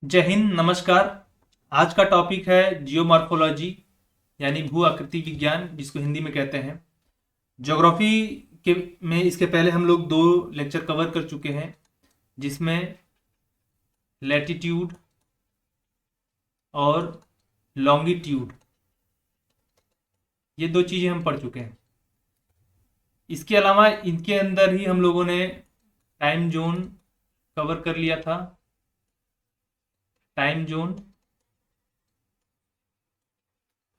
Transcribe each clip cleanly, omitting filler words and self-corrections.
जय हिंद, नमस्कार। आज का टॉपिक है जियोमॉर्फोलॉजी यानी भू आकृति विज्ञान, जिसको हिंदी में कहते हैं। ज्योग्राफी के में इसके पहले हम लोग दो लेक्चर कवर कर चुके हैं, जिसमें लैटिट्यूड और लॉन्गिट्यूड, ये दो चीज़ें हम पढ़ चुके हैं। इसके अलावा इनके अंदर ही हम लोगों ने टाइम जोन कवर कर लिया था। टाइम जोन,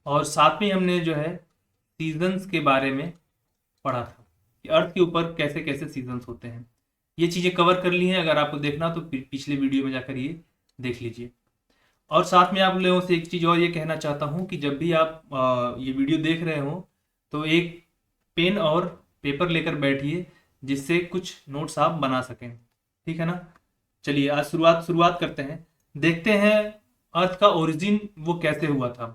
और साथ में हमने जो है सीजन्स के बारे में पढ़ा था कि अर्थ के ऊपर कैसे कैसे सीजन्स होते हैं। ये चीज़ें कवर कर ली हैं। अगर आपको देखना तो पिछले वीडियो में जाकर ये देख लीजिए। और साथ में आप लोगों से एक चीज़ और ये कहना चाहता हूँ कि जब भी आप ये वीडियो देख रहे हो तो एक पेन और पेपर लेकर बैठिए, जिससे कुछ नोट्स आप बना सकें। ठीक है ना? चलिए आज शुरुआत करते हैं। देखते हैं अर्थ का ओरिजिन वो कैसे हुआ था।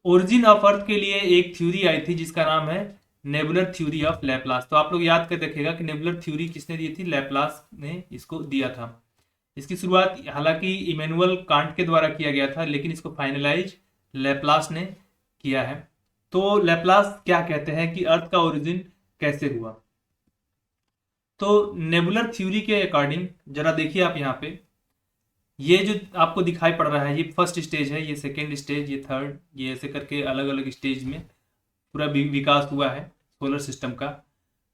ओरिजिन ऑफ अर्थ के लिए एक थ्योरी आई थी जिसका नाम है नेबुलर थ्योरी ऑफ लैपलास। तो आप लोग याद कर रखिएगा कि नेबुलर थ्योरी किसने दी थी? लैपलास ने इसको दिया था। इसकी शुरुआत हालांकि इमैनुअल कांट के द्वारा किया गया था, लेकिन इसको फाइनलाइज लैपलास ने किया है। तो लैपलास क्या कहते हैं कि अर्थ का ओरिजिन कैसे हुआ? तो नेबुलर थ्योरी के अकॉर्डिंग जरा देखिए आप यहाँ पे, ये जो आपको दिखाई पड़ रहा है ये फर्स्ट स्टेज है, ये सेकेंड स्टेज, ये थर्ड, ये ऐसे करके अलग अलग स्टेज में पूरा विकास हुआ है सोलर सिस्टम का।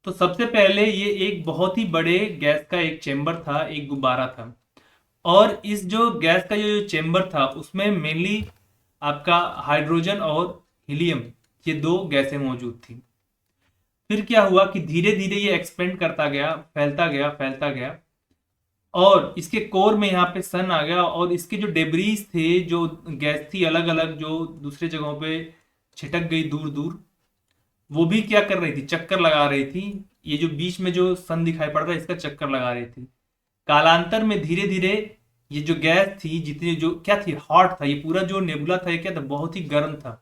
तो सबसे पहले ये एक बहुत ही बड़े गैस का एक चेंबर था, एक गुब्बारा था। और इस जो गैस का जो चेंबर था उसमें मेनली आपका हाइड्रोजन और हीलियम, ये दो गैसें मौजूद थी। फिर क्या हुआ कि धीरे धीरे ये एक्सपेंड करता गया, फैलता गया, और इसके कोर में यहाँ पे सन आ गया। और इसके जो डेब्रीज थे, जो गैस थी अलग अलग जो दूसरे जगहों पे छिटक गई दूर दूर, वो भी क्या कर रही थी? चक्कर लगा रही थी। ये जो बीच में जो सन दिखाई पड़ रहा है इसका चक्कर लगा रही थी। कालांतर में धीरे धीरे ये जो गैस थी, जितनी जो क्या थी, हॉट था। ये पूरा जो नेबुला था ये क्या था? बहुत ही गर्म था।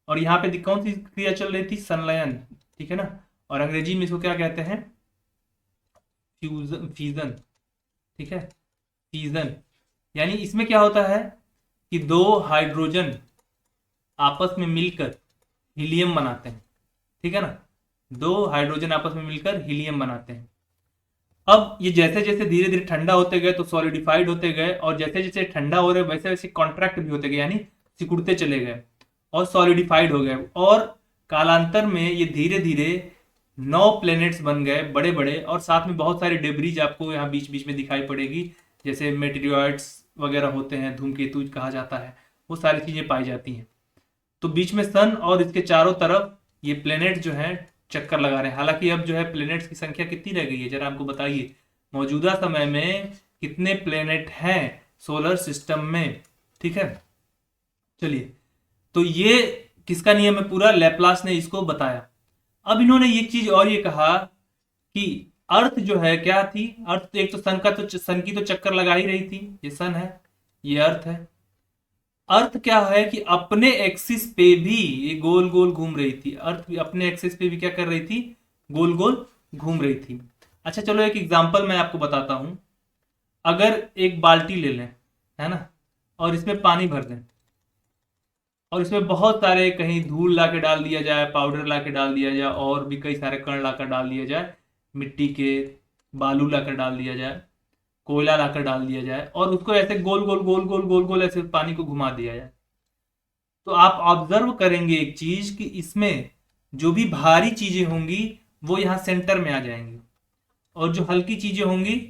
और यहाँ पे कौन सी क्रिया चल रही थी? संलयन। ठीक है ना? और अंग्रेजी में इसको क्या कहते हैं? Fusion, fission. ठीक है, फीजन। यानी इसमें क्या होता है कि दो हाइड्रोजन आपस में मिलकर हीलियम बनाते हैं। ठीक है ना? दो हाइड्रोजन आपस में मिलकर हीलियम बनाते हैं। अब ये जैसे जैसे धीरे धीरे ठंडा होते गए तो सॉलिडिफाइड होते गए, और जैसे जैसे ठंडा हो रहे वैसे वैसे कॉन्ट्रैक्ट भी होते गए, यानी सिकुड़ते चले गए और सॉलिडिफाइड हो गए। और कालांतर में ये धीरे धीरे 9 प्लैनेट्स बन गए बड़े बड़े, और साथ में बहुत सारे डेब्रीज आपको यहाँ बीच बीच में दिखाई पड़ेगी, जैसे मेटेरियोइड्स वगैरह होते हैं, धूमकेतु कहा जाता है, वो सारी चीजें पाई जाती हैं। तो बीच में सन और इसके चारों तरफ ये प्लेनेट जो है चक्कर लगा रहे हैं। हालांकि अब जो है प्लेनेट्स की संख्या कितनी रह गई है, जरा हमको बताइए। मौजूदा समय में कितने प्लेनेट हैं सोलर सिस्टम में? ठीक है, चलिए। तो ये किसका नियम है? पूरा लैपलास ने इसको बताया। अब इन्होंने ये चीज और ये कहा कि अर्थ जो है क्या थी? अर्थ एक तो सन की तो चक्कर लगा ही रही थी, ये सन है, ये अर्थ है। अर्थ क्या है कि अपने एक्सिस पे भी ये गोल गोल घूम रही थी। अर्थ भी अपने एक्सिस पे भी क्या कर रही थी? गोल गोल घूम रही थी। अच्छा चलो एक एग्जांपल मैं आपको बताता हूं। अगर एक बाल्टी ले लें, है ना, और इसमें पानी भर दें, और इसमें बहुत सारे, कहीं धूल ला के डाल दिया जाए, पाउडर ला के डाल दिया जाए, और भी कई सारे कण ला कर डाल दिया जाए, मिट्टी के बालू ला कर डाल दिया जाए, कोयला ला कर डाल दिया जाए, और उसको ऐसे गोल गोल गोल गोल गोल गोल ऐसे पानी को घुमा दिया जाए, तो आप ऑब्जर्व करेंगे एक चीज कि इसमें जो भी भारी चीजें होंगी वो यहाँ सेंटर में आ जाएंगी, और जो हल्की चीजें होंगी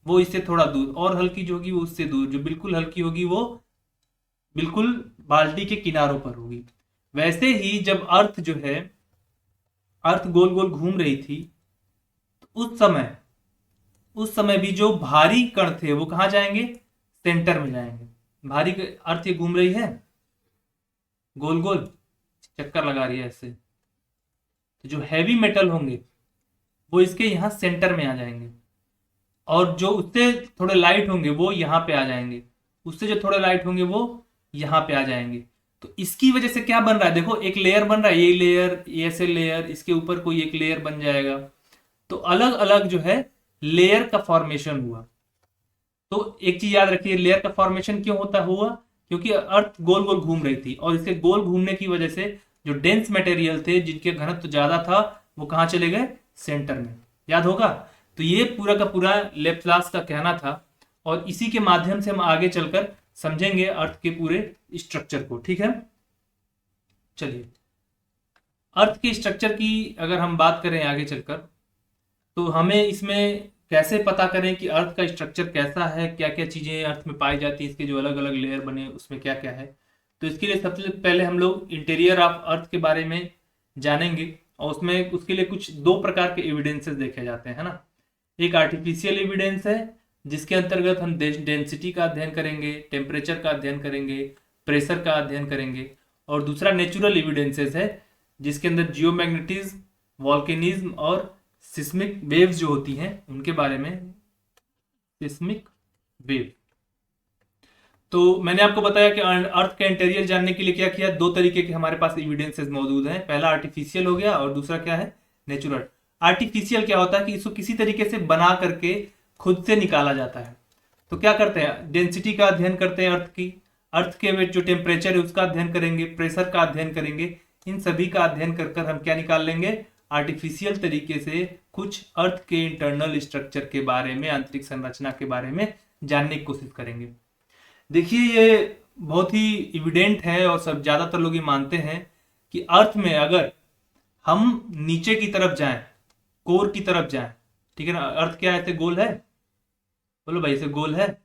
वो इससे थोड़ा दूर, और हल्की जो होगी वो उससे दूर, जो बिल्कुल हल्की होगी वो बिल्कुल बाल्टी के किनारों पर होगी। वैसे ही जब अर्थ जो है, अर्थ गोल गोल घूम रही थी, तो उस समय भी जो भारी कण थे वो कहाँ जाएंगे? सेंटर में जाएंगे। भारी अर्थ ये घूम रही है गोल गोल, चक्कर लगा रही है ऐसे, तो जो हैवी मेटल होंगे वो इसके यहाँ सेंटर में आ जाएंगे, और जो उससे थोड़े लाइट होंगे वो यहाँ पे आ जाएंगे, उससे जो थोड़े लाइट होंगे वो यहाँ पे आ जाएंगे। तो इसकी वजह से क्या बन रहा है? देखो एक लेयर बन रहा है, ये लेयर, ये ऐसे लेयर, इसके ऊपर कोई एक लेयर बन जाएगा। तो अलग अलग जो है लेयर का फॉर्मेशन हुआ। तो एक चीज याद रखिए, लेयर का फॉर्मेशन क्यों होता हुआ, क्योंकि अर्थ गोल गोल घूम रही थी और इसके गोल घूमने की वजह से जो डेंस मटेरियल थे जिनके घनत्व ज्यादा था वो कहाँ चले गए, सेंटर में, याद होगा। तो ये पूरा का पूरा लेप्लास का कहना था और इसी के माध्यम से हम आगे चलकर समझेंगे अर्थ के पूरे स्ट्रक्चर को, ठीक है। चलिए, अर्थ के स्ट्रक्चर की अगर हम बात करें आगे चलकर, तो हमें इसमें कैसे पता करें कि अर्थ का स्ट्रक्चर कैसा है, क्या क्या चीजें अर्थ में पाई जाती है, इसके जो अलग अलग लेयर बने उसमें क्या क्या है। तो इसके लिए सबसे पहले हम लोग इंटीरियर ऑफ अर्थ के बारे में जानेंगे और उसमें उसके लिए कुछ दो प्रकार के एविडेंसेस देखे जाते हैं, है ना। एक आर्टिफिशियल एविडेंस है जिसके अंतर्गत हम डेंसिटी का अध्ययन करेंगे, टेम्परेचर का अध्ययन करेंगे, प्रेशर का अध्ययन करेंगे। और दूसरा नेचुरल एविडेंसेस है जिसके अंदर जियोमैग्नेटिज्म, वॉल्केनिज्म और सिस्मिक वेव्स जो होती हैं उनके बारे में, सिस्मिक वेव। तो मैंने आपको बताया कि अर्थ का इंटीरियर जानने के लिए क्या किया, दो तरीके के हमारे पास एविडेंसेस मौजूद हैं। पहला आर्टिफिशियल हो गया और दूसरा क्या है, नेचुरल। आर्टिफिशियल क्या होता है कि इसको किसी तरीके से बना करके खुद से निकाला जाता है। तो क्या करते हैं, डेंसिटी का अध्ययन करते हैं अर्थ की, अर्थ के जो टेम्परेचर है उसका अध्ययन करेंगे, प्रेशर का अध्ययन करेंगे। इन सभी का अध्ययन कर कर हम क्या निकाल लेंगे, आर्टिफिशियल तरीके से कुछ अर्थ के इंटरनल स्ट्रक्चर के बारे में, आंतरिक संरचना के बारे में जानने की कोशिश करेंगे। देखिए, ये बहुत ही इविडेंट है और सब ज्यादातर लोग ये मानते हैं कि अर्थ में अगर हम नीचे की तरफ जाएं, कोर की तरफ जाएं, ठीक है ना, अर्थ क्या है, ऐसे गोल है, बोलो भाई, ऐसे गोल है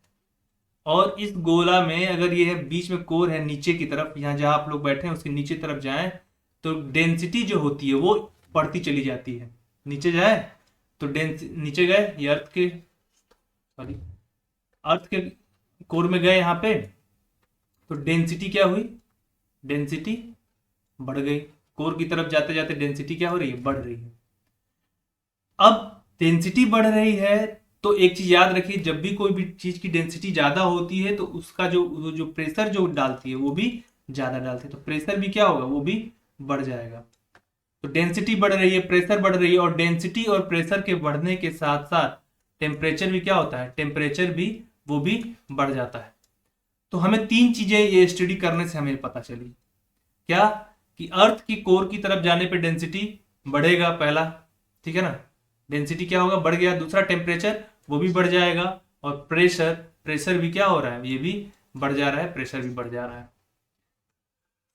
और इस गोला में अगर ये है बीच में कोर है नीचे की तरफ, यहाँ जहां आप लोग बैठे हैं उसके नीचे तरफ जाएं तो डेंसिटी जो होती है वो बढ़ती चली जाती है। नीचे जाए तो नीचे गए, ये अर्थ के सॉरी अर्थ के कोर में गए यहाँ पे, तो डेंसिटी क्या हुई, डेंसिटी बढ़ गई। कोर की तरफ जाते जाते डेंसिटी क्या हो रही है, बढ़ रही है। अब डेंसिटी बढ़ रही है तो एक चीज याद रखिए, जब भी कोई भी चीज की डेंसिटी ज्यादा होती है तो उसका जो प्रेशर जो डालती है वो भी ज्यादा डालती है, तो प्रेशर भी क्या होगा, वो भी बढ़ जाएगा। तो डेंसिटी बढ़ रही है, प्रेशर बढ़ रही है और डेंसिटी और प्रेशर के बढ़ने के साथ साथ टेम्परेचर भी क्या होता है, टेम्परेचर भी वो भी बढ़ जाता है। तो हमें तीन चीजें ये स्टडी करने से हमें पता चली, क्या कि अर्थ की कोर की तरफ जाने पे डेंसिटी बढ़ेगा पहला, ठीक है ना, डेंसिटी क्या होगा, बढ़ गया। दूसरा टेम्परेचर वो भी बढ़ जाएगा और प्रेशर भी क्या हो रहा है, ये भी बढ़ जा रहा है, प्रेशर भी बढ़ जा रहा है।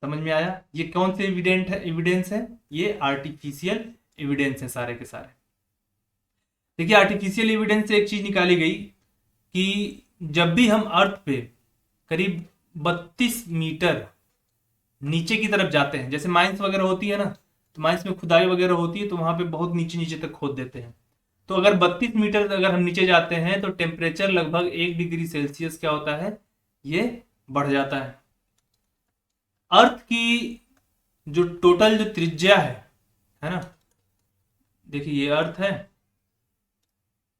समझ में आया। ये कौन से एविडेंस है, ये आर्टिफिशियल एविडेंस है सारे के सारे। देखिए, आर्टिफिशियल एविडेंस से एक चीज निकाली गई कि जब भी हम अर्थ पे करीब 32 मीटर नीचे की तरफ जाते हैं, जैसे माइंस वगैरह होती है ना, तो माइंस में खुदाई वगैरह होती है तो वहां पे बहुत नीचे नीचे तक खोद देते हैं। तो अगर 32 मीटर अगर हम नीचे जाते हैं तो टेम्परेचर लगभग 1 डिग्री सेल्सियस क्या होता है, ये बढ़ जाता है। अर्थ की जो टोटल जो त्रिज्या है ना, देखिए ये अर्थ है,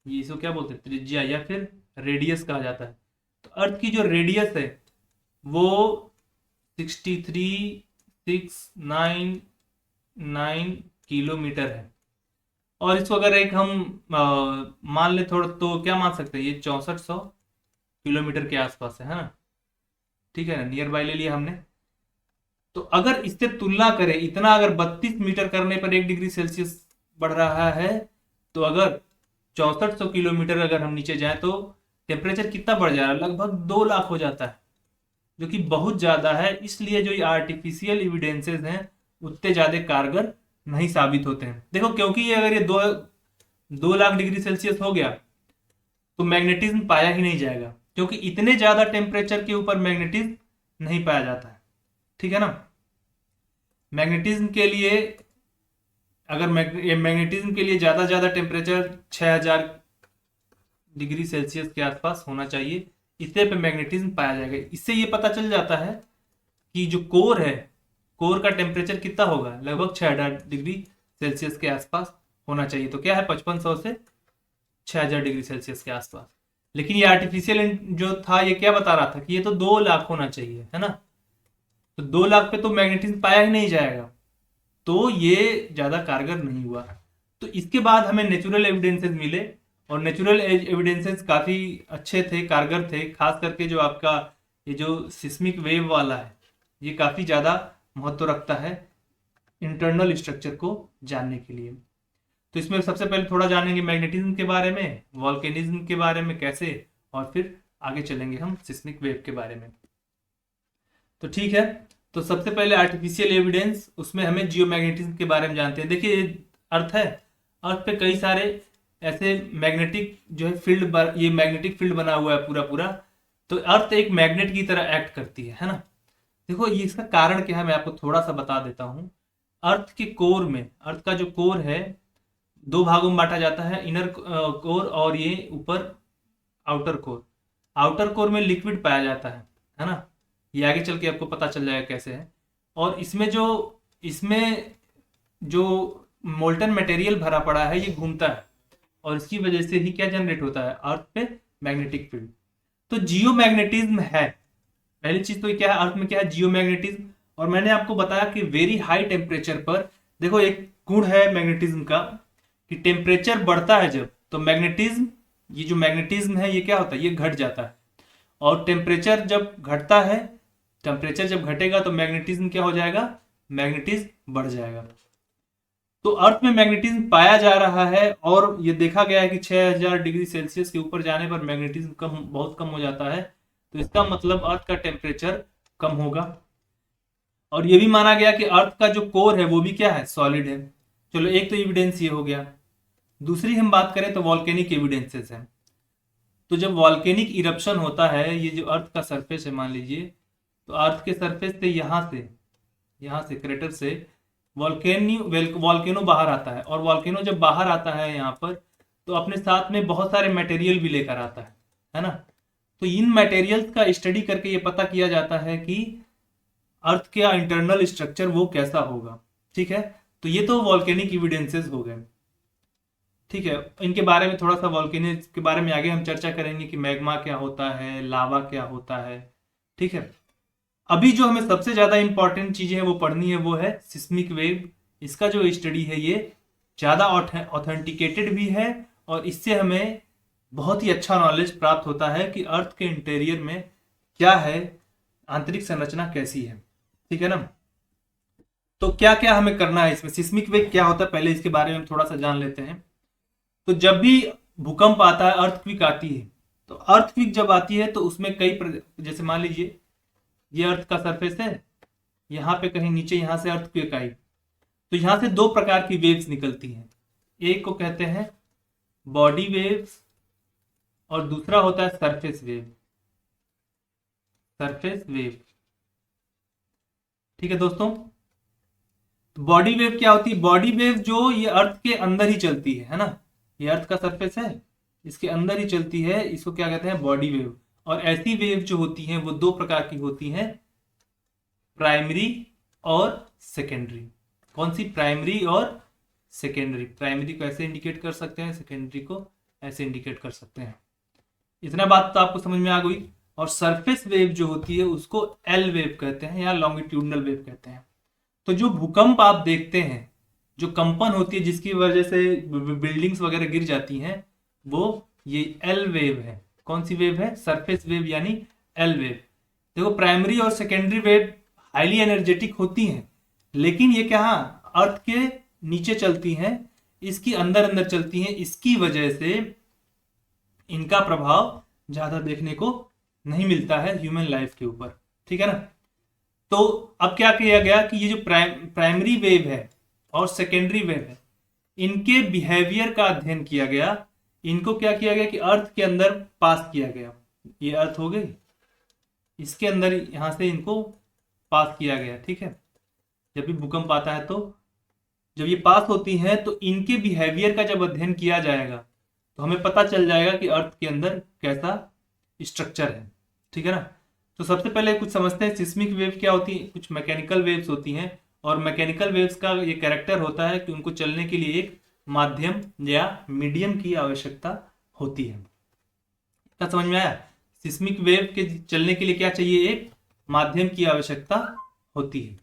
ये इसको क्या बोलते हैं, त्रिज्या या फिर रेडियस कहा जाता है। तो अर्थ की जो रेडियस है वो 63,699 किलोमीटर है। और इसको अगर एक हम मान ले थोड़ा, तो क्या मान सकते हैं, ये 6400 किलोमीटर के आसपास है ना, ठीक है ना, नियर बाय ले लिया हमने। तो अगर इससे तुलना करें, इतना अगर 32 मीटर करने पर 1 डिग्री सेल्सियस बढ़ रहा है, तो अगर 6400 किलोमीटर अगर हम नीचे जाएं तो टेम्परेचर कितना बढ़ जा रहा है, लगभग 2 लाख हो जाता है, जो कि बहुत ज्यादा है। इसलिए जो ये आर्टिफिशियल एविडेंसेस हैं उतने ज्यादा कारगर नहीं साबित होते हैं। देखो, क्योंकि ये अगर ये 2 लाख डिग्री सेल्सियस हो गया तो मैग्नेटिज्म पाया ही नहीं जाएगा, क्योंकि इतने ज्यादा टेम्परेचर के ऊपर मैग्नेटिज्म नहीं पाया जाता है, ठीक है ना। मैग्नेटिज्म के लिए अगर मैग्नेटिज्म के लिए ज्यादा टेम्परेचर 6000 डिग्री सेल्सियस के आसपास होना चाहिए, इससे पे मैग्नेटिज्म पाया जाएगा। इससे ये पता चल जाता है कि जो कोर है, कोर का टेम्परेचर कितना होगा, लगभग 6000 डिग्री सेल्सियस के आसपास होना चाहिए। तो क्या है, 5500 से 6000 डिग्री सेल्सियस के आसपास। लेकिन ये आर्टिफिशियल जो था ये क्या बता रहा था कि ये तो 2 लाख होना चाहिए, है ना। तो 2 लाख पे तो मैग्नेटिज्म पाया ही नहीं जाएगा, तो ये ज्यादा कारगर नहीं हुआ। तो इसके बाद हमें नेचुरल एविडेंसेस मिले और नेचुरल एविडेंसेस काफ़ी अच्छे थे, कारगर थे। खास करके जो आपका ये जो सिस्मिक वेव वाला है ये काफ़ी ज़्यादा महत्व रखता है इंटरनल स्ट्रक्चर को जानने के लिए। तो इसमें सबसे पहले थोड़ा जानेंगे मैग्नेटिज्म के बारे में, वॉल्केनिज्म के बारे में कैसे, और फिर आगे चलेंगे हम सिस्मिक वेव के बारे में। तो ठीक है, तो सबसे पहले आर्टिफिशियल एविडेंस, उसमें हमें जियोमैग्नेटिज्म के बारे में जानते हैं। देखिए अर्थ है, अर्थ पे कई सारे ऐसे मैग्नेटिक जो है फील्ड, ये मैग्नेटिक फील्ड बना हुआ है पूरा पूरा। तो अर्थ एक मैग्नेट की तरह एक्ट करती है ना। देखो ये इसका कारण क्या है, मैं आपको थोड़ा सा बता देता हूँ। अर्थ के कोर में, अर्थ का जो कोर है दो भागों में बांटा जाता है, इनर कोर और ये ऊपर आउटर कोर। आउटर कोर में लिक्विड पाया जाता है ना। ये आगे चल के आपको पता चल जाएगा कैसे है। और इसमें जो मोल्टन मटेरियल भरा पड़ा है ये घूमता है, और इसकी वजह से ही क्या जनरेट होता है, अर्थ पे मैग्नेटिक फील्ड। तो जियोमैग्नेटिज्म है पहली चीज। तो क्या है अर्थ में, क्या है जियोमैग्नेटिज्म। और मैंने आपको बताया कि वेरी हाई टेम्परेचर पर, देखो एक गुण है मैग्नेटिज्म का कि टेम्परेचर बढ़ता है जब, तो मैग्नेटिज्म, ये जो मैग्नेटिज्म है ये क्या होता है, ये घट जाता है। और टेम्परेचर जब घटता है, टेम्परेचर जब घटेगा तो मैग्नेटिज्म क्या हो जाएगा, मैग्नेटिज्म बढ़ जाएगा। तो अर्थ में मैग्नेटिज्म पाया जा रहा है, और ये देखा गया है कि 6000 डिग्री सेल्सियस के ऊपर जाने पर मैग्नेटिज्म बहुत कम हो जाता है। तो इसका मतलब अर्थ का टेम्परेचर कम होगा। और ये भी माना गया कि अर्थ का जो कोर है वो भी क्या है, सॉलिड है। चलो एक तो एविडेंस ये हो गया। दूसरी हम बात करें तो वॉल्केनिक एविडेंसेस है। तो जब वॉल्केनिक इरप्शन होता है, ये जो अर्थ का सरफेस है मान लीजिए, तो अर्थ के सरफेस से यहाँ से क्रेटर से वॉल्केनो बाहर आता है। और वॉल्केनो जब बाहर आता है यहाँ पर, तो अपने साथ में बहुत सारे मटेरियल भी लेकर आता है ना। तो इन मटेरियल्स का स्टडी करके ये पता किया जाता है कि अर्थ का इंटरनल स्ट्रक्चर वो कैसा होगा। ठीक है, तो ये तो वॉल्केनिक एविडेंसेस हो गए। ठीक है, इनके बारे में थोड़ा सा, वॉल्केनिक्स के बारे में आगे हम चर्चा करेंगे कि मैग्मा क्या होता है, लावा क्या होता है। ठीक है, अभी जो हमें सबसे ज्यादा इंपॉर्टेंट चीजें हैं वो पढ़नी है, वो है सिस्मिक वेव। इसका जो स्टडी है ये ज्यादा ऑथेंटिकेटेड भी है, और इससे हमें बहुत ही अच्छा नॉलेज प्राप्त होता है कि अर्थ के इंटीरियर में क्या है, आंतरिक संरचना कैसी है। ठीक है ना। तो क्या क्या हमें करना है इसमें, सिस्मिक वेव क्या होता है पहले इसके बारे में हम थोड़ा सा जान लेते हैं। तो जब भी भूकंप आता है, अर्थक्वेक आती है, तो अर्थक्वेक जब आती है तो उसमें जैसे मान लीजिए ये अर्थ का सरफेस है, यहाँ पे कहीं नीचे यहाँ से अर्थक्वेक आई, तो यहाँ से दो प्रकार की वेव्स निकलती हैं। एक को कहते हैं बॉडी वेव्स, और दूसरा होता है सरफेस वेव। सरफेस वेव, ठीक है दोस्तों। बॉडी वेव क्या होती है, बॉडी वेव जो ये अर्थ के अंदर ही चलती है ना। ये अर्थ का सरफेस है, इसके अंदर ही चलती है, इसको क्या कहते हैं, बॉडी वेव। और ऐसी वेव जो होती हैं वो दो प्रकार की होती हैं, प्राइमरी और सेकेंडरी। कौन सी, प्राइमरी और सेकेंडरी। प्राइमरी को ऐसे इंडिकेट कर सकते हैं, सेकेंडरी को ऐसे इंडिकेट कर सकते हैं। इतना बात तो आपको समझ में आ गई। और सरफेस वेव जो होती है उसको एल वेव कहते हैं या लॉन्गिट्यूडनल वेव कहते हैं। तो जो भूकंप आप देखते हैं, जो कंपन होती है जिसकी वजह से बिल्डिंग्स वगैरह गिर जाती हैं, वो ये एल वेव है। कौन सी वेव है, सरफेस वेव यानी एल वेव। देखो प्राइमरी और सेकेंडरी वेव हाईली एनर्जेटिक होती हैं, लेकिन ये क्या अर्थ के नीचे चलती हैं, इसकी अंदर अंदर चलती हैं, इसकी वजह से इनका प्रभाव ज्यादा देखने को नहीं मिलता है ह्यूमन लाइफ के ऊपर। ठीक है ना। तो अब क्या किया गया कि ये जो प्राइमरी वेव है और सेकेंडरी वेव है, इनके बिहेवियर का अध्ययन किया गया। इनको क्या किया गया कि अर्थ के अंदर पास किया गया। ये अर्थ हो गई, इसके अंदर यहां से इनको पास किया गया। ठीक है, जब भी भूकंप आता है तो जब ये पास होती हैं तो इनके बिहेवियर का जब अध्ययन किया जाएगा तो हमें पता चल जाएगा कि अर्थ के अंदर कैसा स्ट्रक्चर है। ठीक है ना। तो सबसे पहले कुछ समझते हैं सिस्मिक वेव क्या होती है। कुछ मैकेनिकल वेव्स होती हैं, और मैकेनिकल वेव्स का ये कैरेक्टर होता है कि उनको चलने के लिए एक माध्यम या मीडियम की आवश्यकता होती है। क्या समझ में आया, सिस्मिक वेव के चलने के लिए क्या चाहिए, एक माध्यम की आवश्यकता होती है।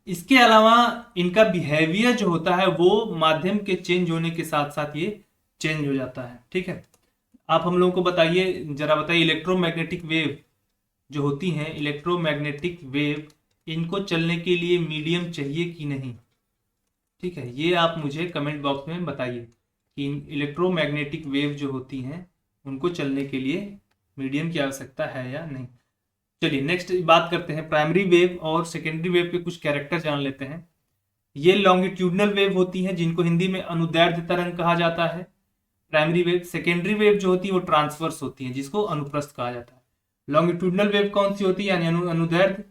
इसके अलावा इनका बिहेवियर जो होता है वो माध्यम के चेंज होने के साथ साथ ये चेंज हो जाता है। ठीक है, आप हम लोगों को बताइए, जरा बताइए, इलेक्ट्रोमैग्नेटिक वेव जो होती हैं, इलेक्ट्रोमैग्नेटिक वेव, इनको चलने के लिए मीडियम चाहिए कि नहीं? ठीक है, ये आप मुझे कमेंट बॉक्स में बताइए कि इलेक्ट्रोमैग्नेटिक वेव जो होती हैं उनको चलने के लिए मीडियम की आवश्यकता है या नहीं। चलिए नेक्स्ट बात करते हैं, प्राइमरी वेव और सेकेंडरी वेव के कुछ कैरेक्टर जान लेते हैं। ये लॉन्गिट्यूडनल वेव होती हैं जिनको हिंदी में अनुदैर्ध्य तरंग कहा जाता है, प्राइमरी वेव। सेकेंडरी वेव जो होती है वो ट्रांसवर्स होती है जिसको अनुप्रस्थ कहा जाता है। लॉन्गिट्यूडनल वेव कौन सी होती है, यानी अनुदैर्ध्य,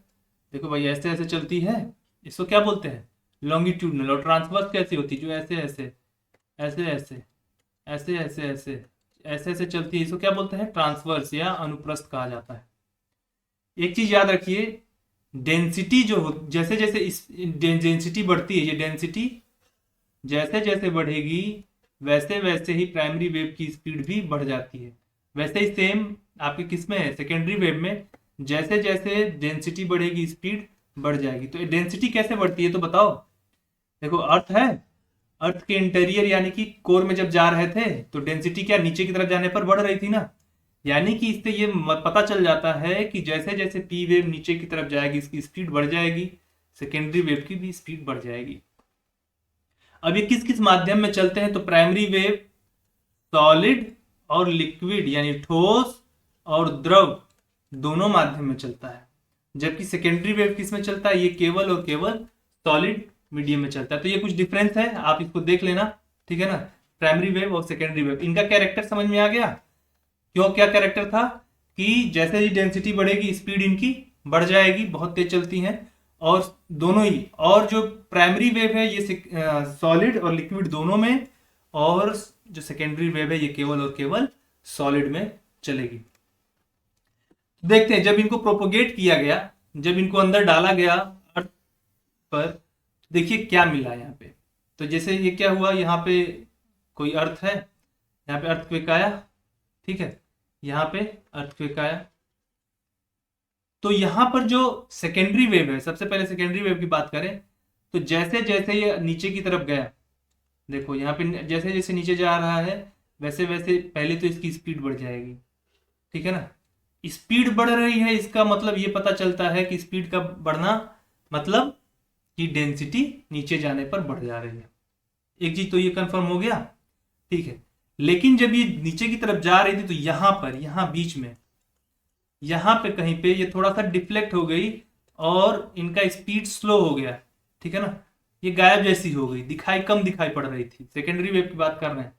देखो भाई ऐसे ऐसे चलती है, इसको क्या बोलते हैं, लॉन्गिट्यूडनल। और ट्रांसवर्स कैसी होती है, जो ऐसे ऐसे ऐसे ऐसे ऐसे ऐसे ऐसे ऐसे ऐसे चलती है, इसको क्या बोलते हैं, ट्रांसवर्स या अनुप्रस्थ कहा जाता है। एक चीज याद रखिए, डेंसिटी जो हो, जैसे जैसे इस डेंसिटी बढ़ती है, ये डेंसिटी जैसे जैसे बढ़ेगी वैसे वैसे ही प्राइमरी वेव की स्पीड भी बढ़ जाती है। वैसे ही सेम आपके किस में है, सेकेंडरी वेव में, जैसे जैसे डेंसिटी बढ़ेगी स्पीड बढ़ जाएगी। तो डेंसिटी कैसे बढ़ती है तो बताओ। देखो अर्थ है, अर्थ के इंटीरियर यानी कि कोर में जब जा रहे थे तो डेंसिटी क्या नीचे की तरफ जाने पर बढ़ रही थी ना, यानी कि इससे ये पता चल जाता है कि जैसे जैसे पी वेव नीचे की तरफ जाएगी इसकी स्पीड बढ़ जाएगी, सेकेंडरी वेव की भी स्पीड बढ़ जाएगी। अब ये किस किस माध्यम में चलते हैं, तो प्राइमरी वेव सॉलिड और लिक्विड यानी ठोस और द्रव दोनों माध्यम में चलता है, जबकि सेकेंडरी वेव किस में चलता है, ये केवल और केवल सॉलिड मीडियम में चलता है। तो ये कुछ डिफरेंस है, आप इसको देख लेना, ठीक है ना। प्राइमरी वेव और सेकेंडरी वेव, इनका कैरेक्टर समझ में आ गया। क्यों, क्या कैरेक्टर था कि जैसे ही डेंसिटी बढ़ेगी स्पीड इनकी बढ़ जाएगी, बहुत तेज चलती हैं, और दोनों ही, और जो प्राइमरी वेव है ये सॉलिड और लिक्विड दोनों में, और जो सेकेंडरी वेव है ये केवल और केवल सॉलिड में चलेगी। देखते हैं, जब इनको प्रोपोगेट किया गया, जब इनको अंदर डाला गया अर्थ पर, देखिए क्या मिला यहाँ पे। तो जैसे ये क्या हुआ, यहाँ पे कोई अर्थ है, यहाँ पे अर्थक्वेक आया, ठीक है, यहाँ पे अर्थक्वेक आया। तो यहाँ पर जो सेकेंडरी वेव है, सबसे पहले सेकेंडरी वेव की बात करें तो जैसे जैसे ये नीचे की तरफ गया, देखो यहाँ पे जैसे जैसे नीचे जा रहा है वैसे वैसे पहले तो इसकी स्पीड बढ़ जाएगी, ठीक है ना। स्पीड बढ़ रही है, इसका मतलब ये पता चलता है कि स्पीड का बढ़ना मतलब कि डेंसिटी नीचे जाने पर बढ़ जा रही है। एक चीज तो ये कंफर्म हो गया, ठीक है। लेकिन जब ये नीचे की तरफ जा रही थी तो यहां पर, यहां बीच में, यहां पे कहीं पे ये थोड़ा सा डिफ्लेक्ट हो गई और इनका स्पीड स्लो हो गया, ठीक है ना। ये गायब जैसी हो गई, दिखाई कम दिखाई पड़ रही थी, सेकेंडरी वेव की बात कर रहे हैं।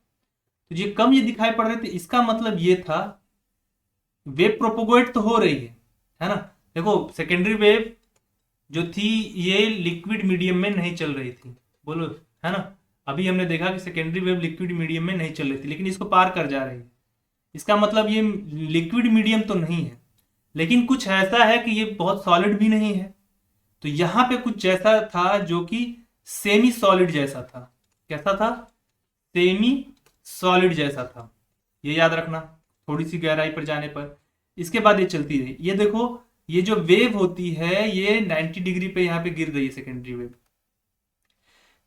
तो ये कम ये दिखाई पड़ रहे थे, इसका मतलब ये था वेव प्रोपोगेट तो हो रही है ना। देखो सेकेंडरी वेव जो थी ये लिक्विड मीडियम में नहीं चल रही थी, बोलो, है ना। अभी हमने देखा कि सेकेंडरी वेव लिक्विड मीडियम में नहीं चल रही थी, लेकिन इसको पार कर जा रही है। इसका मतलब ये लिक्विड मीडियम तो नहीं है, लेकिन कुछ ऐसा है कि ये बहुत सॉलिड भी नहीं है। तो यहां पे कुछ जैसा था जो कि सेमी सॉलिड जैसा था। कैसा था, सेमी सॉलिड जैसा था, ये याद रखना थोड़ी सी गहराई पर जाने पर। इसके बाद ये चलती रही, ये देखो ये जो वेव होती है ये 90 डिग्री पे यहाँ पे गिर गई है सेकेंडरी वेव,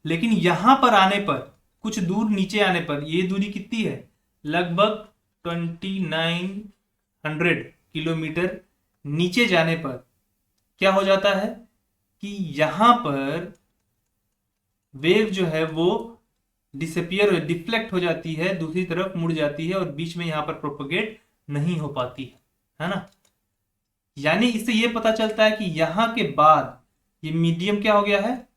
लेकिन यहां पर आने पर, कुछ दूर नीचे आने पर, ये दूरी कितनी है, लगभग 2900 किलोमीटर नीचे जाने पर क्या हो जाता है कि यहां पर वेव जो है वो डिसअपियर, डिफ्लेक्ट हो जाती है, दूसरी तरफ मुड़ जाती है और बीच में यहां पर प्रोपोगेट नहीं हो पाती है ना। यानी इससे ये पता चलता है कि यहां के बाद ये मीडियम क्या हो गया है,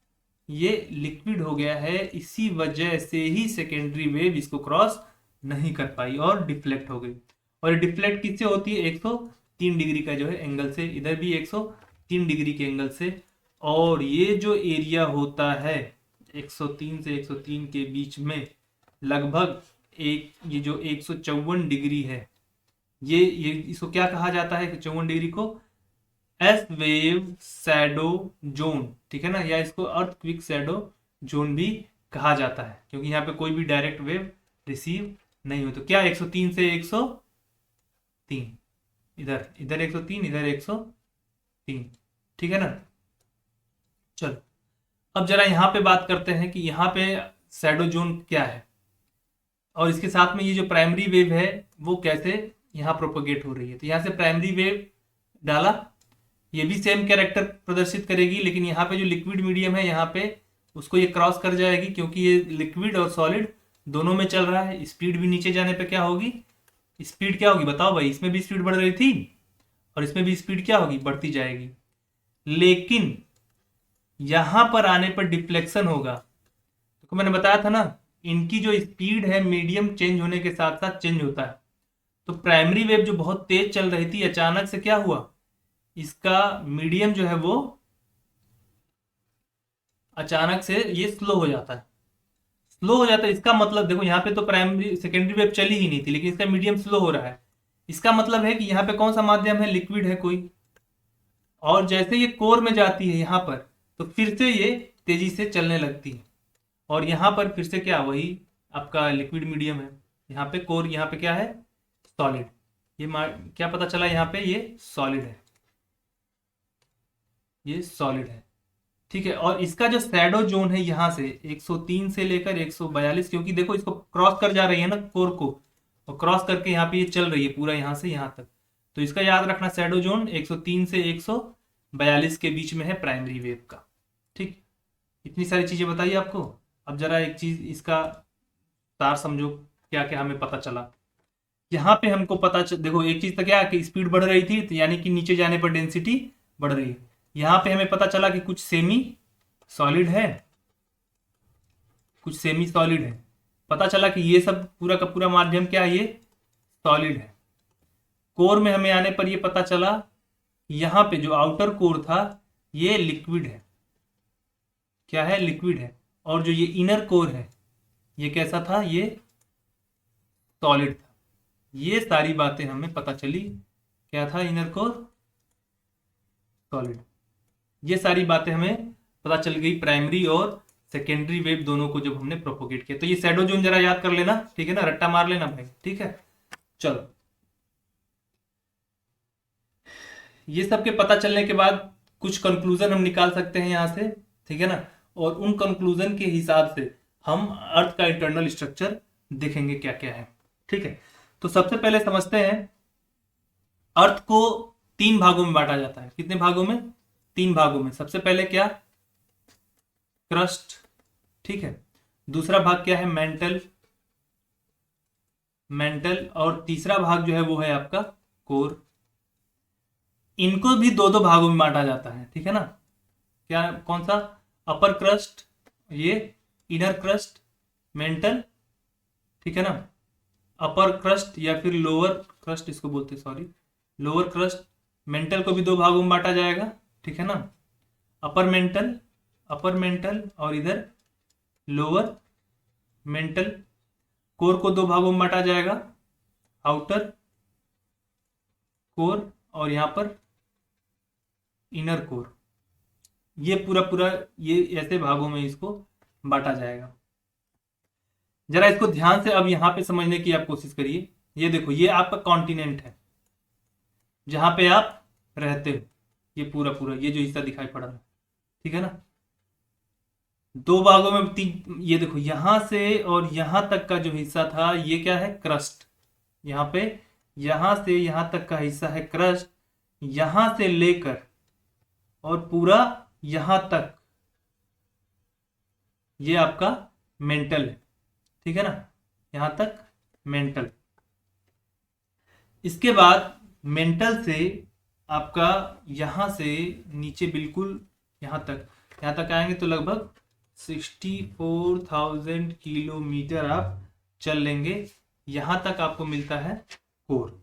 ये लिक्विड हो गया है, इसी वजह से ही सेकेंडरी वेव इसको क्रॉस नहीं कर पाई और डिफ्लेक्ट हो गई। और डिफ्लेक्ट किससे होती है, 103 डिग्री का जो है एंगल से, इधर भी 103 डिग्री के एंगल से। और ये जो एरिया होता है 103 से 103 के बीच में लगभग एक, ये जो 154 डिग्री है, ये इसको क्या कहा जाता है, 54 डिग्री को एस वेव शैडो जोन, ठीक है ना, या इसको अर्थ क्विक शैडो जोन भी कहा जाता है, क्योंकि यहाँ पे कोई भी डायरेक्ट वेव रिसीव नहीं हो। तो क्या 103 से 103, इधर इधर 103, इधर 103, ठीक है ना। चलो अब जरा यहाँ पे बात करते हैं कि यहाँ पे शैडो जोन क्या है। और इसके साथ में ये जो प्राइमरी वेव है वो कैसे यहाँ प्रोपोगेट हो रही है। तो यहाँ से प्राइमरी वेव डाला, ये भी सेम कैरेक्टर प्रदर्शित करेगी, लेकिन यहाँ पे जो लिक्विड मीडियम है यहाँ पे उसको ये क्रॉस कर जाएगी, क्योंकि ये लिक्विड और सॉलिड दोनों में चल रहा है। स्पीड भी नीचे जाने पे क्या होगी, स्पीड क्या होगी बताओ भाई, इसमें भी स्पीड बढ़ रही थी और इसमें भी स्पीड क्या होगी, बढ़ती जाएगी। लेकिन यहां पर आने पर डिफ्लेक्शन होगा। तो मैंने बताया था ना, इनकी जो स्पीड है मीडियम चेंज होने के साथ साथ चेंज होता है। तो प्राइमरी वेव जो बहुत तेज चल रही थी, अचानक से क्या हुआ, इसका मीडियम जो है वो अचानक से ये स्लो हो जाता है। स्लो हो जाता है इसका मतलब देखो, यहाँ पे तो प्राइमरी सेकेंडरी वेव चली ही नहीं थी, लेकिन इसका मीडियम स्लो हो रहा है। इसका मतलब है कि यहाँ पे कौन सा माध्यम है, लिक्विड है कोई, और जैसे ये कोर में जाती है यहाँ पर, तो फिर से ये तेजी से चलने लगती है, और यहाँ पर फिर से क्या, वही आपका लिक्विड मीडियम है। यहाँ पे कोर, यहाँ पे क्या है, सॉलिड। ये क्या पता चला, यहाँ पे ये सॉलिड है, ये सॉलिड है, ठीक है। और इसका जो शैडो जोन है यहाँ से 103 से लेकर 142, क्योंकि देखो इसको क्रॉस कर जा रही है ना कोर को, और क्रॉस करके यहाँ पे ये चल रही है पूरा यहाँ से यहाँ तक। तो इसका याद रखना, शैडो जोन 103 से 142 के बीच में है प्राइमरी वेव का, ठीक। इतनी सारी चीजें बताइए आपको। अब जरा एक चीज इसका सार समझो, क्या क्या हमें पता चला। यहाँ पे हमको देखो एक चीज तो क्या है कि स्पीड बढ़ रही थी, तो यानी कि नीचे जाने पर डेंसिटी बढ़ रही है। यहाँ पे हमें पता चला कि कुछ सेमी सॉलिड है, कुछ सेमी सॉलिड है। पता चला कि ये सब पूरा का पूरा माध्यम क्या है, ये सॉलिड है। कोर में हमें आने पर ये पता चला, यहाँ पे जो आउटर कोर था ये लिक्विड है, क्या है, लिक्विड है। और जो ये इनर कोर है ये कैसा था, ये सॉलिड था। ये सारी बातें हमें पता चली, क्या था, इनर कोर सॉलिड। ये सारी बातें हमें पता चल गई प्राइमरी और सेकेंडरी वेव दोनों को जब हमने प्रोपोगेट किया। तो ये शैडो जोन जरा याद कर लेना, ठीक है ना, रट्टा मार लेना भाई, ठीक है। चलो, ये सब के पता चलने के बाद कुछ कंक्लूजन हम निकाल सकते हैं यहां से, ठीक है ना। और उन कंक्लूजन के हिसाब से हम अर्थ का इंटरनल स्ट्रक्चर देखेंगे क्या क्या है, ठीक है। तो सबसे पहले समझते हैं, अर्थ को 3 भागों में बांटा जाता है। कितने भागों में, 3 भागों में। सबसे पहले क्या, क्रस्ट, ठीक है। दूसरा भाग क्या है, मेंटल, और तीसरा भाग जो है वो है आपका कोर। इनको भी 2-2 भागों में बांटा जाता है, ठीक है ना। क्या, कौन सा, अपर क्रस्ट, ये इनर क्रस्ट, मेंटल, ठीक है ना। अपर क्रस्ट या फिर लोअर क्रस्ट इसको बोलते हैं, सॉरी, लोअर क्रस्ट। मेंटल को भी 2 भागों में बांटा जाएगा, ठीक है ना। अपर मेंटल और इधर लोअर मेंटल। कोर को 2 भागों में बांटा जाएगा, आउटर कोर और यहां पर इनर कोर। ये पूरा पूरा ये ऐसे भागों में इसको बांटा जाएगा। जरा इसको ध्यान से अब यहां पे समझने की आप कोशिश करिए। ये देखो, ये आपका कॉन्टिनेंट है जहां पे आप रहते हो, ये पूरा पूरा ये जो हिस्सा दिखाई पड़ रहा है, ठीक है ना। 2 भागों में 3, ये देखो यहां से और यहां तक का जो हिस्सा था ये क्या है, क्रस्ट। यहां पे यहां से यहां तक का हिस्सा है क्रस्ट, यहां से लेकर और पूरा यहां तक ये आपका मेंटल है, ठीक है ना, यहां तक मेंटल। इसके बाद मेंटल से आपका यहां से नीचे बिल्कुल यहां तक आएंगे तो लगभग 64,000 किलोमीटर आप चल लेंगे, यहां तक आपको मिलता है कोर।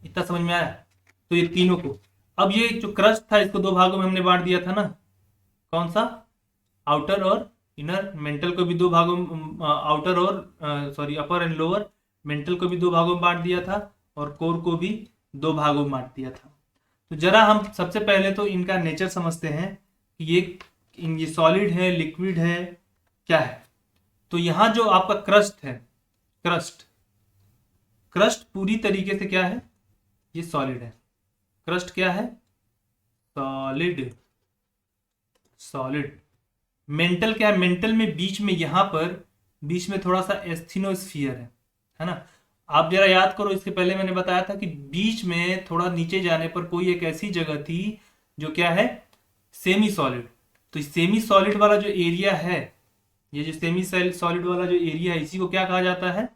इतना समझ में आया। तो ये तीनों को, अब ये जो क्रस्ट था इसको 2 भागों में हमने बांट दिया था ना, कौन सा, आउटर और इनर। मेंटल को भी 2 भागों में, आउटर और sorry upper and lower. Mental को भी 2 भागों में बांट दिया था और कोर को भी 2 भागों में बांट दिया था। तो जरा हम सबसे पहले तो इनका नेचर समझते हैं कि ये सॉलिड है, लिक्विड है, क्या है। तो यहां जो आपका क्रस्ट है, क्रस्ट पूरी तरीके से क्या है, ये सॉलिड है। क्रस्ट क्या है, सॉलिड। मेंटल क्या है, मेंटल में बीच में यहां पर बीच में थोड़ा सा एस्थेनोस्फीयर है ना। आप जरा याद करो, इसके पहले मैंने बताया था कि बीच में थोड़ा नीचे जाने पर कोई एक ऐसी जगह थी जो क्या है, सेमी सॉलिड। तो सेमी सॉलिड वाला जो एरिया है, ये जो सेमी सॉलिड वाला जो एरिया है, इसी को क्या कहा जाता है,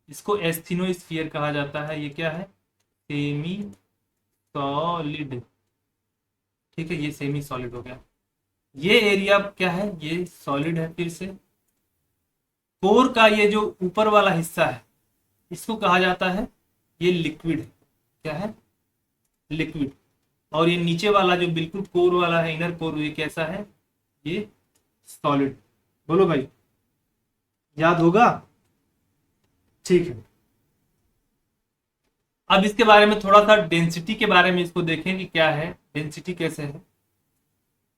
इसको एस्थेनोस्फीयर कहा जाता है। ये क्या है, सेमी सॉलिड। ठीक है, ये सेमी सॉलिड हो गया। ये एरिया क्या है, ये सॉलिड है। फिर से कोर का ये जो ऊपर वाला हिस्सा है, इसको कहा जाता है, ये लिक्विड है। क्या है, लिक्विड। और ये नीचे वाला जो बिल्कुल कोर वाला है, इनर कोर, ये कैसा है, ये सॉलिड। बोलो भाई, याद होगा? ठीक है। अब इसके बारे में थोड़ा सा डेंसिटी के बारे में इसको देखें कि क्या है, डेंसिटी कैसे है।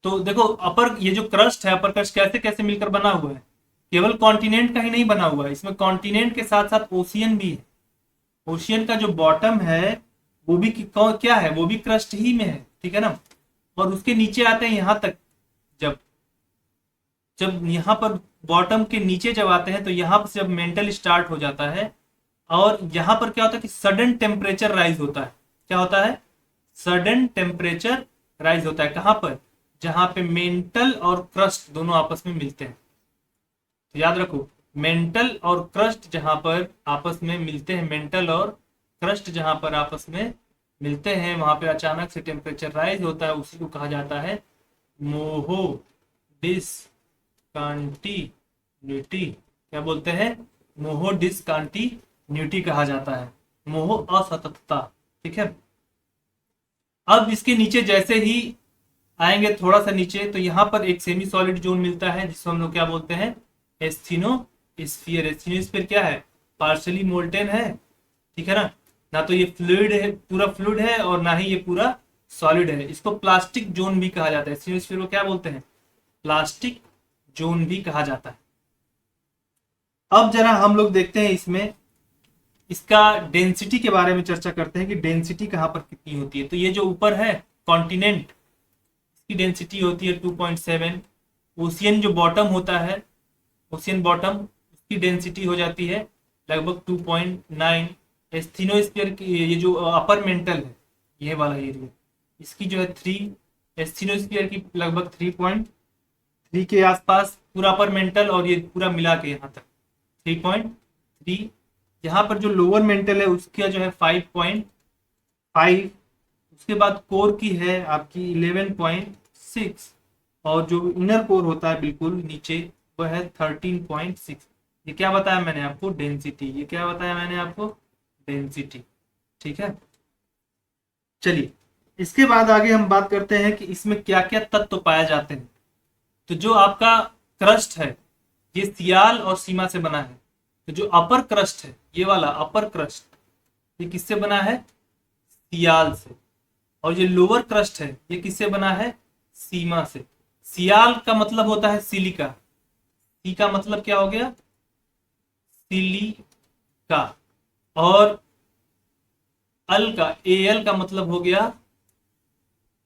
तो देखो, अपर ये जो क्रस्ट है, अपर क्रस्ट कैसे कैसे मिलकर बना हुआ है, केवल कॉन्टिनेंट का ही नहीं बना हुआ है, इसमें कॉन्टिनेंट के साथ साथ ओशियन भी है। ओशियन का जो बॉटम है वो भी क्या है, वो भी क्रस्ट ही में है, ठीक है ना। और उसके नीचे आते हैं यहां तक, जब जब यहाँ पर बॉटम के नीचे जब आते हैं तो यहाँ पर जब मेंटल स्टार्ट हो जाता है, और यहाँ पर क्या होता है कि सडन टेम्परेचर राइज होता है। क्या होता है, सडन टेम्परेचर राइज होता है। कहां पर, जहां पे मेंटल और क्रस्ट दोनों आपस में मिलते हैं। तो याद रखो, मेंटल और क्रस्ट जहां पर आपस में मिलते हैं, मेंटल और क्रस्ट जहां पर आपस में मिलते हैं, वहां पे अचानक से टेम्परेचर राइज होता है। उसी को कहा जाता है मोहो डिसकंटिन्यूटी। क्या बोलते हैं, मोहो डिसकंटिन्यूटी कहा जाता है, मोहो असततता। ठीक है। अब इसके नीचे जैसे ही आएंगे थोड़ा सा नीचे, तो यहाँ पर एक सेमी सॉलिड जोन मिलता है, जिसको हम लोग क्या बोलते हैं, एस्थेनोस्फीयर। एस्थेनोस्फीयर क्या है, पार्शियली मोल्टेन है। ठीक है ना, ना तो ये फ्लूइड है, पूरा फ्लूइड है, और ना ही ये पूरा सॉलिड है। इसको प्लास्टिक जोन भी कहा जाता है। एस्थेनोस्फीयर को क्या बोलते हैं, प्लास्टिक जोन भी कहा जाता है। अब जरा हम लोग देखते हैं इसमें इसका डेंसिटी के बारे में चर्चा करते हैं कि डेंसिटी कहां पर कितनी होती है। तो ये जो ऊपर है कॉन्टिनेंट, इसकी डेंसिटी होती है 2.7। ओशियन जो बॉटम होता है, ओशियन बॉटम, उसकी डेंसिटी हो जाती है लगभग 2.9। एस्थेनोस्फीयर की ये जो अपर मेंटल है, ये वाला एरिया, इसकी जो है 3। एस्थेनोस्फीयर की लगभग 3.3 के आसपास पूरा अपर मेंटल, और ये पूरा मिला के यहाँ तक 3.3। यहाँ पर जो लोअर मेंटल है उसका जो है 5.5। उसके बाद कोर की है आपकी 11.6, और जो इनर कोर होता है बिल्कुल नीचे, वो है 13.6। ये क्या बताया मैंने आपको, डेंसिटी। ये क्या बताया मैंने आपको, डेंसिटी। ठीक है। चलिए, इसके बाद आगे हम बात करते हैं कि इसमें क्या क्या तत्व पाए जाते हैं। तो जो आपका क्रस्ट है, ये सियाल और सीमा से बना है। तो जो अपर क्रस्ट है, ये वाला अपर क्रस्ट, ये किससे बना है, सियाल से। और ये लोअर क्रस्ट है, ये किससे बना है, सीमा से। सियाल का मतलब होता है सिलिका। सी का मतलब क्या हो गया, सिलिका। और अल का, एल का मतलब हो गया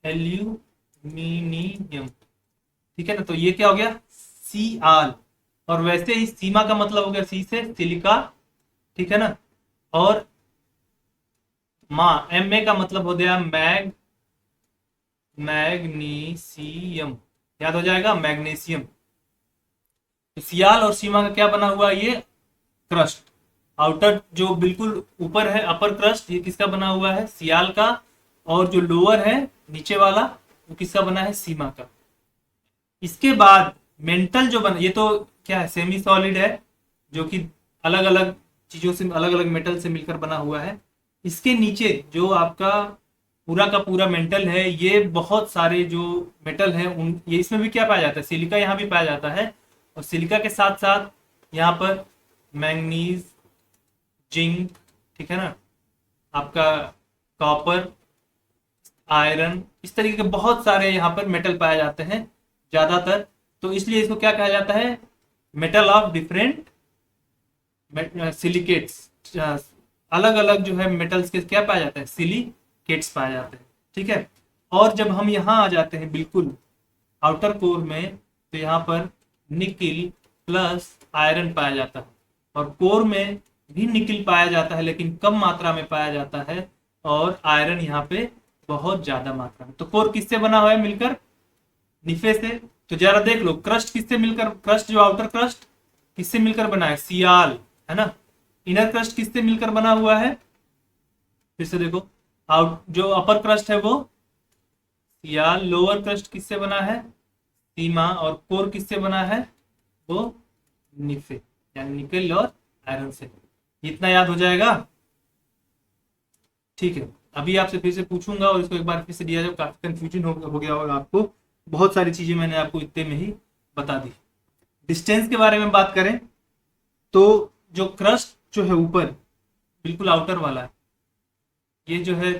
एल्यूमिनियम। ठीक है ना, तो ये क्या हो गया, सियाल। और वैसे ही सीमा का मतलब हो गया सी से सिलिका। ठीक है ना। और एम ए का मतलब हो गया मैग्नीशियम। याद हो जाएगा, मैग्नीशियम। तो सियाल और सीमा का क्या बना हुआ है, ये क्रस्ट। आउटर जो बिल्कुल ऊपर है अपर क्रस्ट, ये किसका बना हुआ है, सियाल का। और जो लोअर है नीचे वाला, वो किसका बना है, सीमा का। इसके बाद मेंटल जो बना, ये तो क्या है, सेमी सॉलिड है, जो कि अलग अलग चीजों से, अलग अलग मेटल से मिलकर बना हुआ है। इसके नीचे जो आपका पूरा का पूरा मेंटल है, ये बहुत सारे जो मेटल है उन, ये इसमें भी क्या पाया जाता है, सिलिका यहाँ भी पाया जाता है। और सिलिका के साथ साथ यहाँ पर मैंगनीज, जिंक, ठीक है ना, आपका कॉपर, आयरन, इस तरीके के बहुत सारे यहाँ पर मेटल पाए जाते हैं ज्यादातर। तो इसलिए इसको क्या कहा जाता है, मेटल ऑफ डिफरेंट सिलिकेट्स। अलग अलग जो है मेटल्स के क्या पाया जाता है, सिलिकेट्स पाए जाते हैं। ठीक है। और जब हम यहाँ आ जाते हैं बिल्कुल आउटर कोर में, तो यहाँ पर निकिल प्लस आयरन पाया जाता है, और कोर में भी निकल पाया जाता है लेकिन कम मात्रा में पाया जाता है, और आयरन यहाँ पे बहुत ज्यादा मात्रा में। तो कोर किससे बना हुआ है मिलकर? निफे से। तो जरा देख लो, क्रस्ट किससे मिलकर, क्रस्ट जो आउटर क्रस्ट किससे मिलकर बना है? सियाल, है ना। इनर क्रस्ट किससे मिलकर बना हुआ है? फिर से देखो, आउट जो अपर क्रस्ट है वो सियाल, लोअर क्रस्ट किससे बना है? सीमा, और कोर किससे बना है? वो निफे, यानी निकल और आयरन से। इतना याद हो जाएगा? ठीक है, अभी आपसे फिर से पूछूंगा और इसको एक बार फिर से दिया जाए। काफी कंफ्यूजन हो गया होगा आपको, बहुत सारी चीजें मैंने आपको इतने में ही बता दी। डिस्टेंस के बारे में बात करें तो जो क्रस्ट जो है ऊपर बिल्कुल आउटर वाला है, ये जो है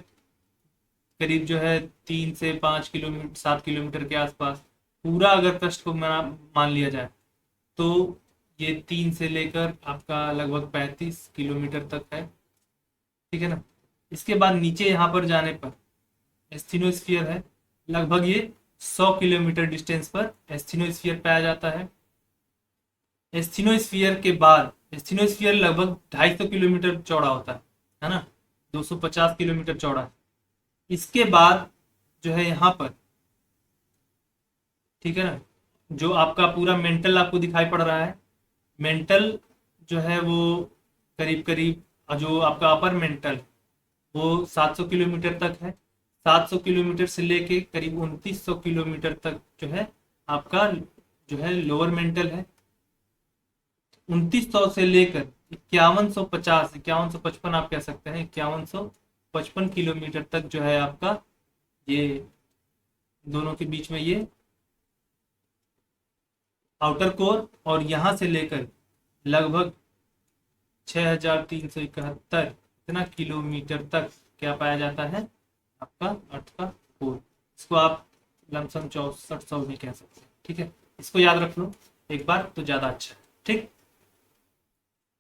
करीब जो है 3 से 5 किलोमीटर 7 किलोमीटर के आसपास पूरा अगर क्रस्ट को मान लिया जाए तो ये 3 से लेकर आपका लगभग 35 किलोमीटर तक है, ठीक है ना। इसके बाद नीचे यहाँ पर जाने पर एस्थेनोस्फीयर है, लगभग ये 100 किलोमीटर डिस्टेंस पर एस्थेनोस्फीयर पाया जाता है। एस्थेनोस्फीयर के बाद, एस्थेनोस्फीयर लगभग 250 किलोमीटर चौड़ा होता है ना, 250 किलोमीटर चौड़ा है। इसके बाद जो है यहाँ पर, ठीक है ना, जो आपका पूरा मेंटल आपको दिखाई पड़ रहा है, मेंटल जो है वो करीब करीब, जो आपका अपर मेंटल वो 700 किलोमीटर तक है। 700 किलोमीटर से लेके करीब 2900 किलोमीटर तक जो है आपका जो है लोअर मेंटल है। 2900 से लेकर 5155 आप कह सकते हैं, 5155 किलोमीटर तक जो है आपका ये दोनोम के बीच में ये आउटर कोर, और यहां से लेकर लगभग 6371 इतना किलोमीटर तक क्या पाया जाता है? आपका अर्थ का कोर। इसको आप लमसम 6400 भी कह सकते हैं, ठीक है। इसको याद रख लो एक बार तो ज्यादा अच्छा है, ठीक।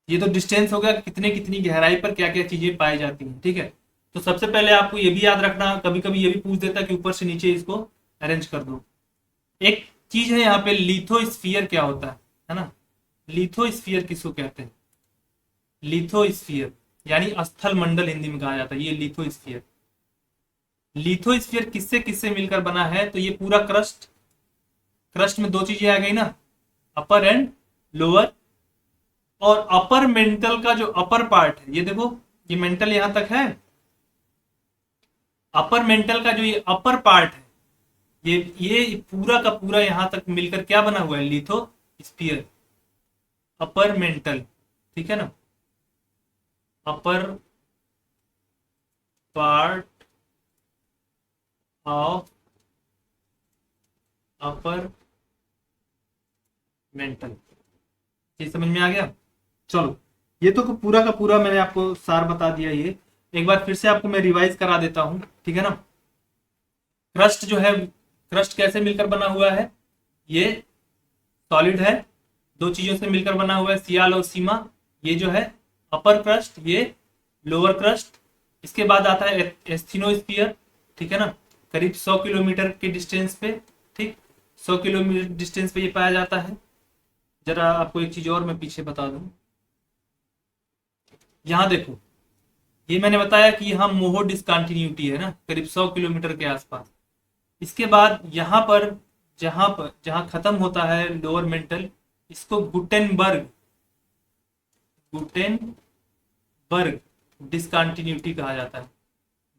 ये तो डिस्टेंस हो गया, कितने कितनी गहराई पर क्या क्या चीजें पाई जाती हैं, ठीक है। तो सबसे पहले आपको ये भी याद रखना, कभी कभी ये भी पूछ देता है कि ऊपर से नीचे इसको अरेंज कर दो। एक चीज है यहाँ पे, लिथोस्फीयर क्या होता है ना। लिथोस्फीयर किसको कहते हैं? लिथोस्फीयर यानी स्थल मंडल हिंदी में कहा जाता है, ये लिथोस्फीयर। लिथोस्फीयर किससे किससे मिलकर बना है? तो ये पूरा क्रस्ट, क्रस्ट में दो चीजें आ गई ना, अपर एंड लोअर। और अपर मेंटल का जो अपर पार्ट है, ये देखो ये मेंटल यहां तक है। अपर मेंटल का जो ये अपर पार्ट है, ये पूरा का पूरा यहां तक मिलकर क्या बना हुआ है? लिथोस्फीयर, अपर मेंटल, ठीक है ना। Upper part of upper mantle, ये समझ में आ गया? चलो, ये तो पूरा का पूरा मैंने आपको सार बता दिया। ये एक बार फिर से आपको मैं रिवाइज करा देता हूं, ठीक है ना। क्रस्ट जो है, क्रस्ट कैसे मिलकर बना हुआ है? ये सॉलिड है, दो चीजों से मिलकर बना हुआ है, सियाल और सीमा। ये जो है अपर क्रस्ट, ये लोअर क्रस्ट। इसके बाद आता है एस्थेनोस्फीयर, ठीक है ना, करीब 100 किलोमीटर के डिस्टेंस पे, ठीक, 100 किलोमीटर डिस्टेंस पे ये पाया जाता है। जरा आपको एक चीज और मैं पीछे बता दूं, यहां देखो, ये मैंने बताया कि यहाँ मोहो डिस्कंटिन्यूटी है ना, करीब 100 किलोमीटर के आसपास। इसके बाद यहाँ पर जहां खत्म होता है लोअर मेंटल, इसको गुटेनबर्ग डिस्कंटिन्यूटी कहा जाता है।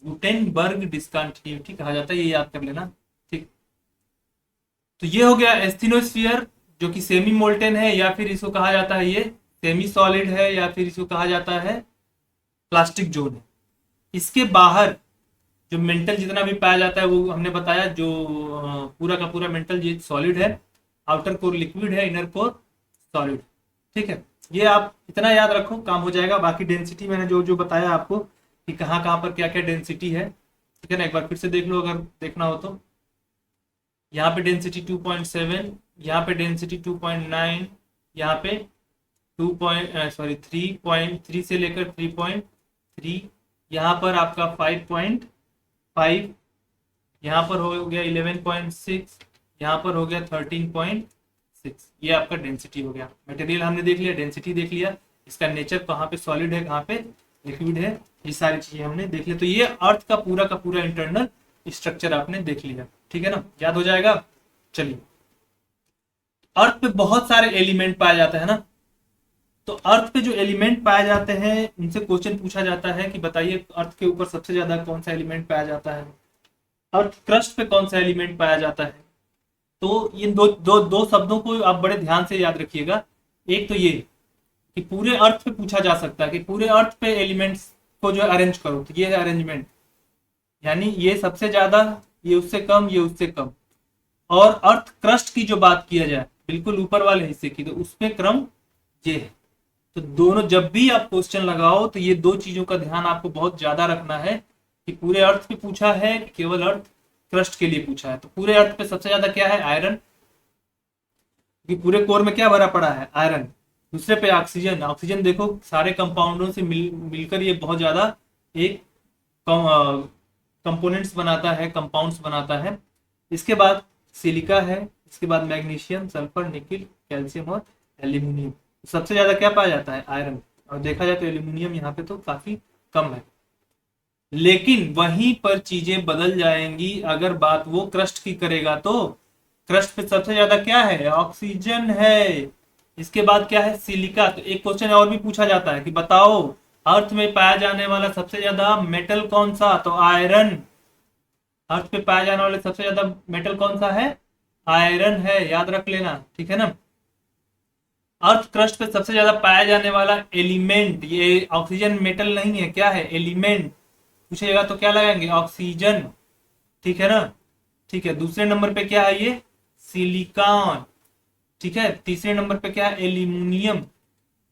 गुटेनबर्ग डिस्कंटिन्यूटी कहा जाता है, ये याद कर लेना, ठीक। तो ये हो गया एस्थेनोस्फीयर, जो कि सेमी मोल्टेन है, या फिर इसको कहा जाता है ये सेमी सॉलिड है, या फिर इसको कहा जाता है प्लास्टिक जोन है। इसके बाहर जो मेंटल जितना भी पाया जाता है वो हमने बताया, जो पूरा का पूरा मेंटल ये सॉलिड है, आउटर कोर लिक्विड है, इनर कोर सॉलिड, ठीक है। ये आप इतना याद रखो, काम हो जाएगा। बाकी डेंसिटी मैंने जो जो बताया आपको कि कहाँ कहाँ पर क्या क्या डेंसिटी है, ठीक है ना, एक बार फिर से देख लो अगर देखना हो तो। यहाँ पे डेंसिटी 2.7, यहाँ पे डेंसिटी 2.9, यहाँ पे 3.3 से लेकर 3.3, यहाँ पर आपका 5.5, यहाँ पर हो गया 11.6, यहाँ पर हो गया 13.6, 6। ये आपका डेंसिटी हो गया। मटेरियल हमने देख लिया, डेंसिटी देख लिया, इसका नेचर कहाँ पे सॉलिड है कहाँ पे लिक्विड है, ये सारी चीजें हमने देख लिया। तो ये अर्थ का पूरा इंटरनल स्ट्रक्चर आपने देख लिया, ठीक है ना, याद हो जाएगा। चलिए, अर्थ पे बहुत सारे एलिमेंट पाए जाते हैं ना, तो अर्थ पे जो एलिमेंट पाए जाते हैं उनसे क्वेश्चन पूछा जाता है कि बताइए अर्थ के ऊपर सबसे ज्यादा कौन सा एलिमेंट पाया जाता है, अर्थ क्रस्ट पे कौन सा एलिमेंट पाया जाता है। तो ये दो शब्दों को आप बड़े ध्यान से याद रखिएगा। एक तो ये कि पूरे अर्थ पे पूछा जा सकता है कि पूरे अर्थ पे एलिमेंट्स को जो है अरेंज करो, तो ये है अरेंजमेंट, यानी ये सबसे ज्यादा, ये उससे कम, ये उससे कम। और अर्थ क्रस्ट की जो बात किया जाए बिल्कुल ऊपर वाले हिस्से की, तो उसमें क्रम ये है। तो दोनों जब भी आप क्वेश्चन लगाओ तो ये दो चीजों का ध्यान आपको बहुत ज्यादा रखना है कि पूरे अर्थ पे पूछा है कि केवल अर्थ क्रस्ट के लिए पूछा है। तो पूरे अर्थ पे सबसे ज्यादा क्या है, आयरन, कि पूरे कोर में क्या भरा पड़ा है, आयरन। दूसरे पे ऑक्सीजन, ऑक्सीजन देखो सारे कंपाउंडों से मिलकर ये बहुत ज्यादा एक कंपोनेंट्स बनाता है, कंपाउंड्स बनाता है। इसके बाद सिलिका है, इसके बाद मैग्नीशियम, सल्फर, निकिल, कैल्शियम और एल्यूमिनियम। सबसे ज्यादा क्या पाया जाता है, आयरन। और देखा जाए तो एल्यूमिनियम यहाँ पे तो काफी कम है। लेकिन वहीं पर चीजें बदल जाएंगी अगर बात वो क्रस्ट की करेगा। तो क्रस्ट पे सबसे ज्यादा क्या है, ऑक्सीजन है। इसके बाद क्या है, सिलिका। तो एक क्वेश्चन और भी पूछा जाता है कि बताओ अर्थ में पाया जाने वाला सबसे ज्यादा मेटल कौन सा, तो आयरन। अर्थ पे पाया जाने वाला सबसे ज्यादा मेटल कौन सा है, आयरन है, याद रख लेना, ठीक है ना। अर्थ क्रस्ट पे सबसे ज्यादा पाया जाने वाला एलिमेंट, ये ऑक्सीजन मेटल नहीं है, क्या है, एलिमेंट पूछेगा तो क्या लगाएंगे, ऑक्सीजन, ठीक है ना। ठीक है, दूसरे नंबर पे क्या है, ये सिलिकॉन, ठीक है। तीसरे नंबर पे क्या है, एल्यूमिनियम।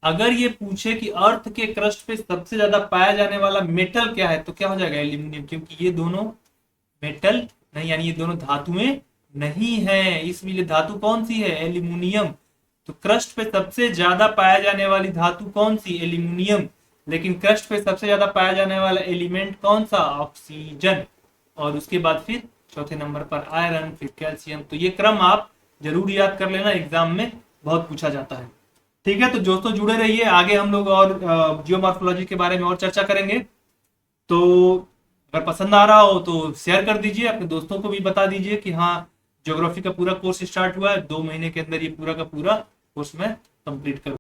अगर ये पूछे कि अर्थ के क्रस्ट पे सबसे ज्यादा पाया जाने वाला मेटल क्या है, तो क्या हो जाएगा, एल्यूमिनियम, क्योंकि ये दोनों मेटल नहीं, यानी ये दोनों धातुएं नहीं है, इसलिए धातु कौन सी है, एल्यूमिनियम। तो क्रस्ट पे सबसे ज्यादा पाया जाने वाली धातु कौन सी, एल्यूमिनियम। लेकिन क्रस्ट पे सबसे ज्यादा पाया जाने वाला एलिमेंट कौन सा, ऑक्सीजन। और उसके बाद फिर चौथे नंबर पर आयरन, फिर कैल्शियम। तो ये क्रम आप जरूर याद कर लेना, एग्जाम में बहुत पूछा जाता है, ठीक है। तो दोस्तों जुड़े रहिए, आगे हम लोग और जियोमॉर्फोलॉजी के बारे में और चर्चा करेंगे। तो अगर पसंद आ रहा हो तो शेयर कर दीजिए, अपने दोस्तों को भी बता दीजिए कि हाँ ज्योग्राफी का पूरा कोर्स स्टार्ट हुआ है, 2 महीने के अंदर ये पूरा का पूरा कोर्स मैं कंप्लीट कर